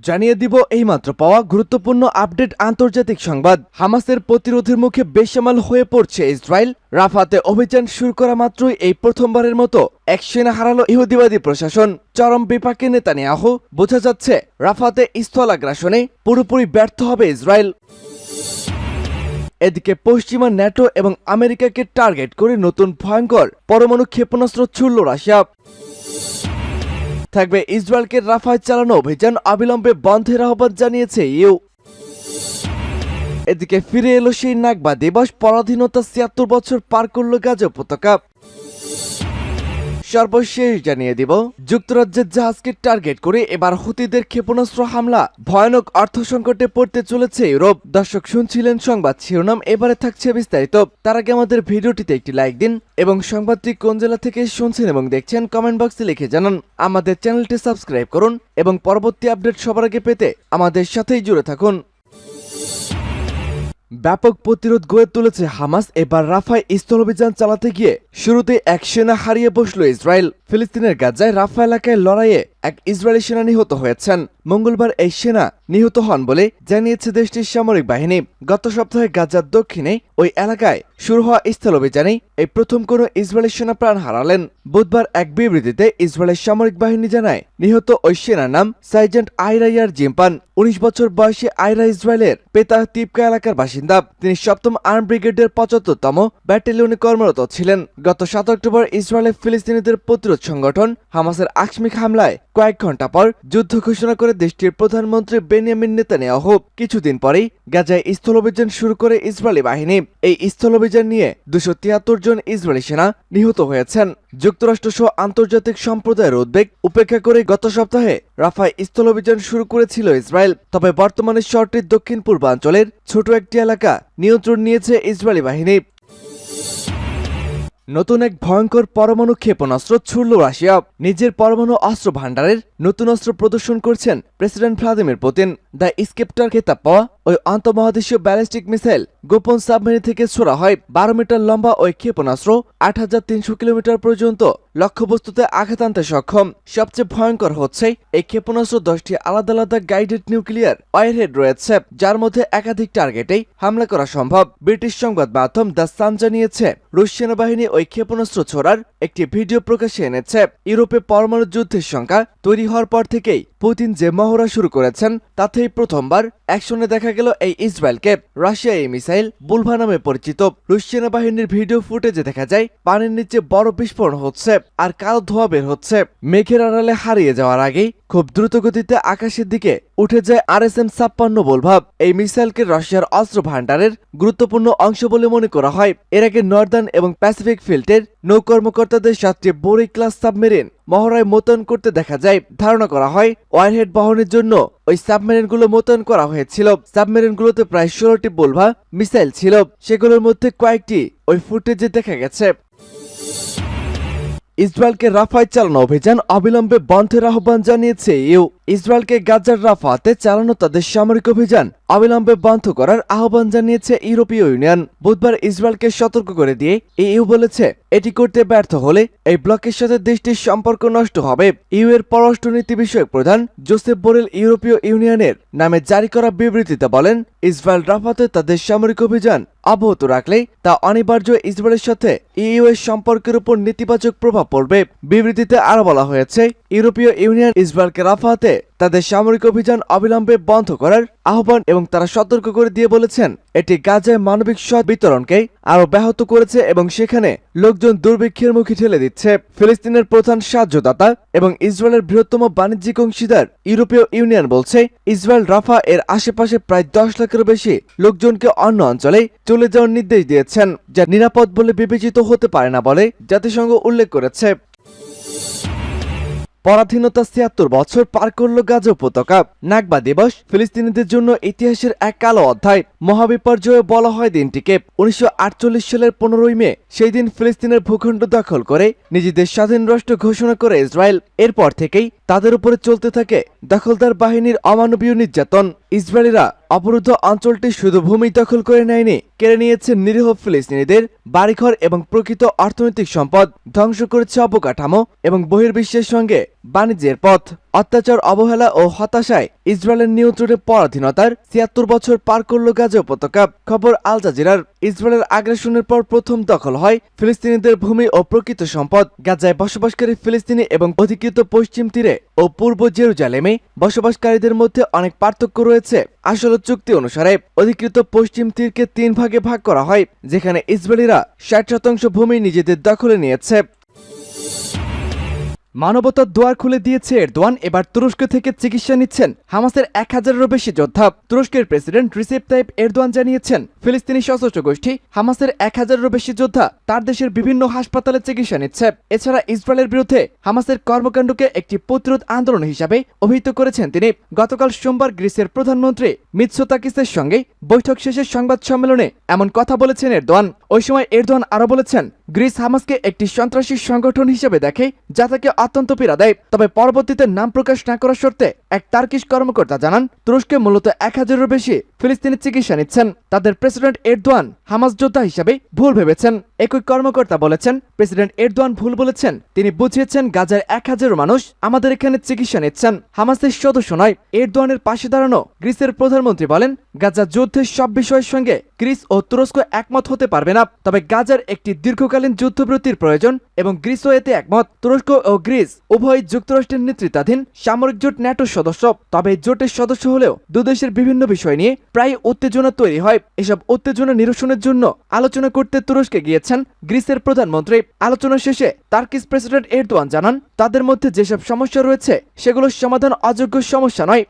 জানিয়ে দিব এইমাত্র পাওয়া গুরুত্বপূর্ণ আপডেট আন্তর্জাতিক সংবাদ। হামাসের প্রতিরোধের মুখে বেসামাল হয়ে পড়ছে ইসরায়েল। রাফাতে অভিযান শুরু করা মাত্রই এই প্রথমবারের মতো এক সেনা হারালো ইহুদিবাদী প্রশাসন। চরম বিপাকে নেতানিয়াহু। বোঝা যাচ্ছে রাফাতে স্থলাগ্রাসনে পুরোপুরি ব্যর্থ হবে ইসরায়েল। এদিকে পশ্চিমা ন্যাটো এবং আমেরিকাকে টার্গেট করে নতুন ভয়ঙ্কর পরমাণু ক্ষেপণাস্ত্র ছুড়ল রাশিয়া। থাকবে ইসরায়েলকে রাফায় চালানো অভিযান অবিলম্বে বন্ধের আহ্বান জানিয়েছে ইউ। এদিকে ফিরে এলো সেই নাগবা দিবস, পরাধীনতা ৭৬ বছর পার করল গাজা উপত্যকা। সর্বশেষ জানিয়ে দিব যুক্তরাজ্যের জাহাজকে টার্গেট করে এবার হুতিদের ক্ষেপণাস্ত্র হামলা, ভয়ানক অর্থ সংকটে পড়তে চলেছে ইউরোপ। দর্শক শুনছিলেন সংবাদ শিরোনাম, এবারে থাকছে বিস্তারিত। তার আগে আমাদের ভিডিওটিতে একটি লাইক দিন এবং সংবাদটি কোন জেলা থেকে শুনছেন এবং দেখছেন কমেন্ট বক্সে লিখে জানান। আমাদের চ্যানেলটি সাবস্ক্রাইব করুন এবং পরবর্তী আপডেট সবার আগে পেতে আমাদের সাথেই জুড়ে থাকুন। ব্যাপক প্রতিরোধ গড়ে তুলেছে হামাস। এবার রাফায় স্থলাভিযান চালাতে গিয়ে শুরুতে এক সেনা হারিয়ে বসল ইসরায়েল। ফিলিস্তিনের গাজায় রাফা এলাকায় লড়াইয়ে এক ইসরায়েলি সেনা নিহত হয়েছেন। মঙ্গলবার এই সেনা নিহত হন বলে জানিয়েছে দেশটির সামরিক বাহিনী। গত সপ্তাহে গাজার দক্ষিণে ওই এলাকায় শুরু হওয়া স্থলাভিযানে এই প্রথম কোনো ইসরায়েলি সেনা প্রাণ হারালেন। বুধবার এক বিবৃতিতে ইসরায়েলের সামরিক বাহিনী জানায় নিহত ওই সেনার নাম সার্জেন্ট আইরা ইয়ার জিম্পান। ১৯ বছর বয়সী আইরা ইসরায়েলের পেতা তিপকা এলাকার বাসিন্দা। তিনি ৭ম আর্ম ব্রিগেডের ৭৫তম ব্যাটালিয়নে কর্মরত ছিলেন। গত ৭ অক্টোবর ইসরায়েলের ফিলিস্তিনিদের প্রতিরোধ সংগঠন হামাসের আকস্মিক হামলায় কয়েক ঘন্টা পর যুদ্ধ ঘোষণা করে দেশটির প্রধানমন্ত্রী বেনিয়ামিন নেতানিয়াহু। কিছুদিন পরেই গাজায় স্থলাভিযান শুরু করে ইসরায়েলি বাহিনী। এই স্থলাভিযান নিয়ে ২৭৩ জন ইসরায়েলি সেনা নিহত হয়েছেন। যুক্তরাষ্ট্র সহ আন্তর্জাতিক সম্প্রদায়ের উদ্বেগ উপেক্ষা করে গত সপ্তাহে রাফায় স্থলাভিযান শুরু করেছিল ইসরায়েল। তবে বর্তমানে শহরটির দক্ষিণ পূর্বাঞ্চলের ছোট একটি এলাকা নিয়ন্ত্রণ নিয়েছে ইসরায়েলি বাহিনী। নতুন এক ভয়ঙ্কর পরমাণু ক্ষেপণাস্ত্র ছুড়ল রাশিয়া। নিজের পরমাণু অস্ত্র ভান্ডারের নতুন অস্ত্র প্রদর্শন করছেন প্রেসিডেন্ট ভ্লাদিমির পুতিন। দ্য স্কেপ্টার খেতাব পাওয়া ওই আন্তঃমহাদেশীয় ব্যালিস্টিক মিসাইল গোপন সাবমেরিন থেকে ছোড়া হয়। ১২ মিটার লম্বা ওই ক্ষেপণাস্ত্র ৮৩০০ কিলোমিটার পর্যন্ত লক্ষ্যবস্তুতে আঘাত আনতে সক্ষম। সবচেয়ে ভয়ঙ্কর হচ্ছে এই ক্ষেপণাস্ত্র 10টি আলাদা আলাদা গাইডেড নিউক্লিয়ার ওয়ারহেড রয়েছে, যার মধ্যে একাধিক টার্গেটেই হামলা করা সম্ভব। ব্রিটিশ সংবাদ মাধ্যম দ্য সান জানিয়েছে রুশ সেনাবাহিনী ওই ক্ষেপণাস্ত্র ছোড়ার একটি ভিডিও প্রকাশে এনেছে। ইউরোপে পরমাণু যুদ্ধের সংখ্যা তৈরি হওয়ার পর থেকেই পুতিন যে মহড়া শুরু করেছেন তাতেই প্রথমবার অ্যাকশনে দেখা গেল এই ইসরায়েলকে। রাশিয়া এই মিসাইল বুলভা নামে পরিচিত। রুশ সেনাবাহিনীর ভিডিও ফুটেজে দেখা যায় পানির নিচে বড় বিস্ফোরণ হচ্ছে আর কালো ধোঁয়া বের হচ্ছে। মেঘের আড়ালে হারিয়ে যাওয়ার আগেই খুব দ্রুত গতিতে আকাশের দিকে উঠে যায় RSM-৫৬ বুলভা। এই মিসাইলকে রাশিয়ার অস্ত্র ভান্ডারের গুরুত্বপূর্ণ অংশ বলে মনে করা হয়। এর আগে নর্দার্ন এবং প্যাসিফিক ফ্লিটের নৌ কর্মকর্তাদের ৭টি বোরি ক্লাস সাবমেরিন মহড়ায় মোতায়েন করতে দেখা যায়। ধারণা করা হয় ওয়ারহেড বহনের জন্য ওই সাবমেরিনগুলো মোতায়েন করা হয়েছিল। সাবমেরিনগুলোতে প্রায় ১৬টি বুলভা মিসাইল ছিল, সেগুলোর মধ্যে কয়েকটি ওই ফুটেজে দেখা গেছে। ইসরায়েলকে রাফায় চালানো অভিযান অবিলম্বে বন্ধের আহ্বান জানিয়েছে ইউ। ইসরায়েলকে গাজার রাফাতে চালানো তাদের সামরিক অভিযান অবিলম্বে বন্ধ করার আহ্বান জানিয়েছে ইউরোপীয় ইউনিয়ন। বুধবার ইসরায়েলকে সতর্ক করে দিয়ে ইউ বলেছে এটি করতে ব্যর্থ হলে এই ব্লকের সাথে দেশটির সম্পর্ক নষ্ট হবে। ইউ এর পররাষ্ট্রনীতি বিষয়ক প্রধান জোসেফ বোরেল ইউরোপীয় ইউনিয়নের নামে জারি করা বিবৃতিতে বলেন, ইসরায়েল রাফাতে তাদের সামরিক অভিযান অব্যাহত রাখলে তা অনিবার্য ইসরায়েলের সাথে ইউ এর সম্পর্কের উপর নেতিবাচক প্রভাব পড়বে। বিবৃতিতে আরো বলা হয়েছে ইউরোপীয় ইউনিয়ন ইসরায়েলকে রাফাতে তাদের সামরিক অভিযান অবিলম্বে বন্ধ করার আহ্বান এবং তারা সতর্ক করে দিয়ে বলেছেন এটি গাজায় মানবিক সহায়তা বিতরণকে আরো ব্যাহত করেছে এবং সেখানে লোকজন দুর্ভিক্ষের মুখে ঠেলে দিচ্ছে। ফিলিস্তিনের প্রধান সাহায্যদাতা এবং ইসরায়েলের বৃহত্তম বাণিজ্যিক অংশীদার ইউরোপীয় ইউনিয়ন বলছে ইসরায়েল রাফা এর আশেপাশে প্রায় ১০ লাখের বেশি লোকজনকে অন্য অঞ্চলে চলে যাওয়ার নির্দেশ দিয়েছেন, যা নিরাপদ বলে বিবেচিত হতে পারে না বলে জাতিসংঘ উল্লেখ করেছে। পরাধীনতা ৭৬ বছর পার করল গাজা উপত্যকা। নাগবা দিবস ফিলিস্তিনিদের জন্য ইতিহাসের এক কালো অধ্যায়। মহাবিপর্যয়ে বলা হয় দিনটিকে। ১৯৪৮ সালের ১৫ই মে সেই দিন ফিলিস্তিনের ভূখণ্ড দখল করে নিজেদের স্বাধীন রাষ্ট্র ঘোষণা করে ইসরায়েল। এরপর থেকেই তাদের উপরে চলতে থাকে দখলদার বাহিনীর অমানবীয় নির্যাতন। ইসরায়েলিরা অবরুদ্ধ অঞ্চলটি শুধু ভূমি দখল করে নেয়নি, কেড়ে নিয়েছে নিরীহ ফিলিস্তিনিদের বাড়িঘর এবং প্রকৃত অর্থনৈতিক সম্পদ, ধ্বংস করেছে অবকাঠামো এবং বহির্বিশ্বের সঙ্গে বাণিজ্যের পথ। অত্যাচার, অবহেলা ও হতাশায় ইসরায়েলের নিয়ন্ত্রণে পরাধীনতার ৭৬ বছর পার করল গাজা উপত্যকা। খবর আল জাজিরার। ইসরায়েলের আগ্রাসনের পর প্রথম দখল হয় ফিলিস্তিনিদের ভূমি ও প্রকৃত সম্পদ। গাজায় বসবাসকারী ফিলিস্তিনি এবং অধিকৃত পশ্চিম তীরে ও পূর্ব জেরুজালেমে বসবাসকারীদের মধ্যে অনেক পার্থক্য রয়েছে। আসল চুক্তি অনুসারে অধিকৃত পশ্চিম তীরকে ৩ ভাগে ভাগ করা হয়, যেখানে ইসরায়েলিরা ৬০% ভূমি নিজেদের দখলে নিয়েছে। মানবতার দুয়ার খুলে দিয়েছে এরদোয়ান। এবার তুরস্ক থেকে চিকিৎসা নিচ্ছেন হামাসের ১,০০০-এরও বেশি যোদ্ধা। তুরস্কের প্রেসিডেন্ট রিসেপ তাইপ এরদোয়ান জানিয়েছেন, ফিলিস্তিনি সশস্ত্র গোষ্ঠী হামাসের ১,০০০-এরও বেশি যোদ্ধা তার দেশের বিভিন্ন হাসপাতালে চিকিৎসা নিচ্ছে। এছাড়া ইসরায়েলের বিরুদ্ধে হামাসের কর্মকাণ্ডকে একটি প্রতিরোধ আন্দোলন হিসাবে অভিহিত করেছেন তিনি। গতকাল সোমবার গ্রিসের প্রধানমন্ত্রী মিৎসোতাকিসের সঙ্গে বৈঠক শেষে সংবাদ সম্মেলনে এমন কথা বলেছেন এরদোয়ান। ওই সময় এরদোয়ান আরও বলেছেন, গ্রিস হামাসকে একটি সন্ত্রাসী সংগঠন হিসেবে দেখে যা তাকে অত্যন্ত পীড়া দেয়। তবে পরবর্তীতে নাম প্রকাশ না করার শর্তে এক টার্কিশ কর্মকর্তা জানান, তুরস্কে মূলত ১,০০০-এরও বেশি ফিলিস্তিনি চিকিৎসা নিচ্ছেন। তাদের প্রেসিডেন্ট এরদোয়ান হামাস যোদ্ধা হিসাবে ভুল ভেবেছেন। একই কর্মকর্তা বলেছেন, প্রেসিডেন্ট এরদোয়ান ভুল বলেছেন। তিনি বুঝিয়েছেন গাজার ১,০০০ মানুষ আমাদের এখানে চিকিৎসা নিচ্ছেন, হামাসের সদস্য নয়। এরদোয়ানের পাশে দাঁড়ানো গ্রিসের প্রধানমন্ত্রী বলেন, গাজা যুদ্ধের সব বিষয়ের সঙ্গে গ্রিস ও তুরস্ক একমত হতে পারবে না, তবে গাজার একটি দীর্ঘকালীন যুদ্ধবিরতির প্রয়োজন এবং গ্রিসও এতে একমত। তুরস্ক ও গ্রিস উভয় যুক্তরাষ্ট্রের নেতৃত্বাধীন সামরিক জোট ন্যাটোর সদস্য। তবে জোটের সদস্য হলেও দুদেশের বিভিন্ন বিষয় নিয়ে প্রায় উত্তেজনা তৈরি হয়। এসব উত্তেজনা নিরসনের জন্য আলোচনা করতে তুরস্কে গিয়েছেন গ্রিসের প্রধানমন্ত্রী। আলোচনা শেষে টার্কিশ প্রেসিডেন্ট এরদোয়ান জানান, তাদের মধ্যে যেসব সমস্যা রয়েছে সেগুলোর সমাধান অযোগ্য সমস্যা নয়।